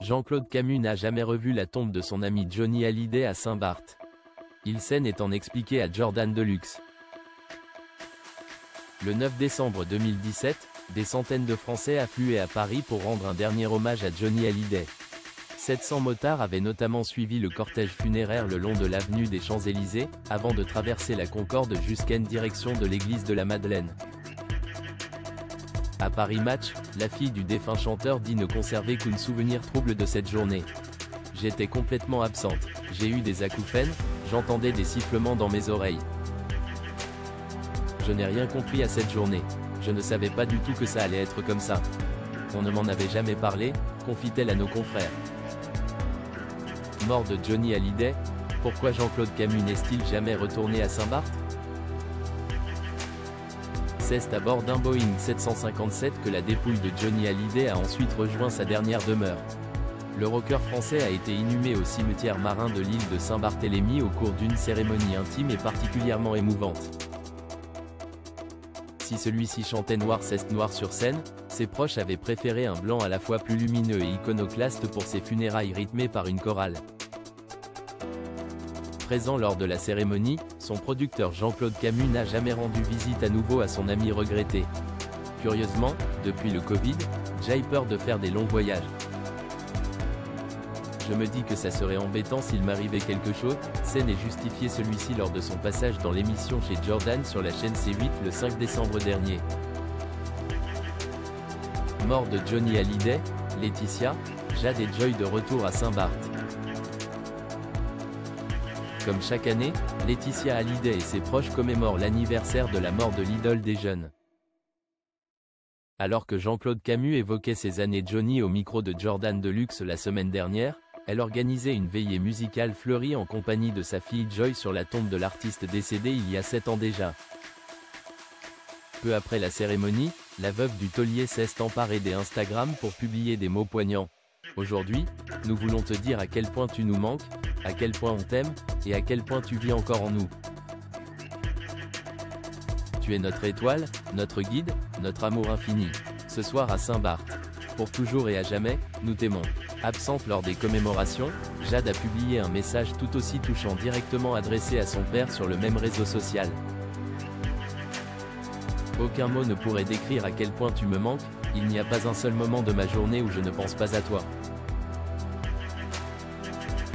Jean-Claude Camus n'a jamais revu la tombe de son ami Johnny Hallyday à Saint-Barth. Il s'en est expliqué à Jordan Deluxe. Le 9 décembre 2017, des centaines de Français affluaient à Paris pour rendre un dernier hommage à Johnny Hallyday. 700 motards avaient notamment suivi le cortège funéraire le long de l'avenue des Champs-Élysées, avant de traverser la Concorde jusqu'en direction de l'église de la Madeleine. À Paris Match, la fille du défunt chanteur dit ne conserver qu'un souvenir trouble de cette journée. J'étais complètement absente, j'ai eu des acouphènes, j'entendais des sifflements dans mes oreilles. Je n'ai rien compris à cette journée. Je ne savais pas du tout que ça allait être comme ça. On ne m'en avait jamais parlé, confie-t-elle à nos confrères. Mort de Johnny Hallyday, pourquoi Jean-Claude Camus n'est-il jamais retourné à Saint-Barth? C'est à bord d'un Boeing 757 que la dépouille de Johnny Hallyday a ensuite rejoint sa dernière demeure. Le rocker français a été inhumé au cimetière marin de l'île de Saint-Barthélemy au cours d'une cérémonie intime et particulièrement émouvante. Si celui-ci chantait Noir c'est noir sur scène, ses proches avaient préféré un blanc à la fois plus lumineux et iconoclaste pour ses funérailles rythmées par une chorale. Présent lors de la cérémonie, son producteur Jean-Claude Camus n'a jamais rendu visite à nouveau à son ami regretté. Curieusement, depuis le Covid, j'ai peur de faire des longs voyages. Je me dis que ça serait embêtant s'il m'arrivait quelque chose, scène est justifié celui-ci lors de son passage dans l'émission chez Jordan sur la chaîne C8 le 5 décembre dernier. Mort de Johnny Hallyday, Laetitia, Jade et Joy de retour à Saint-Barth. Comme chaque année, Laetitia Hallyday et ses proches commémorent l'anniversaire de la mort de l'idole des jeunes. Alors que Jean-Claude Camus évoquait ses années Johnny au micro de Jordan Deluxe la semaine dernière, elle organisait une veillée musicale fleurie en compagnie de sa fille Joy sur la tombe de l'artiste décédé il y a 7 ans déjà. Peu après la cérémonie, la veuve du taulier s'est emparée des Instagram pour publier des mots poignants. Aujourd'hui, nous voulons te dire à quel point tu nous manques, à quel point on t'aime, et à quel point tu vis encore en nous. Tu es notre étoile, notre guide, notre amour infini. Ce soir à Saint-Barth. Pour toujours et à jamais, nous t'aimons. Absente lors des commémorations, Jade a publié un message tout aussi touchant directement adressé à son père sur le même réseau social. Aucun mot ne pourrait décrire à quel point tu me manques, il n'y a pas un seul moment de ma journée où je ne pense pas à toi.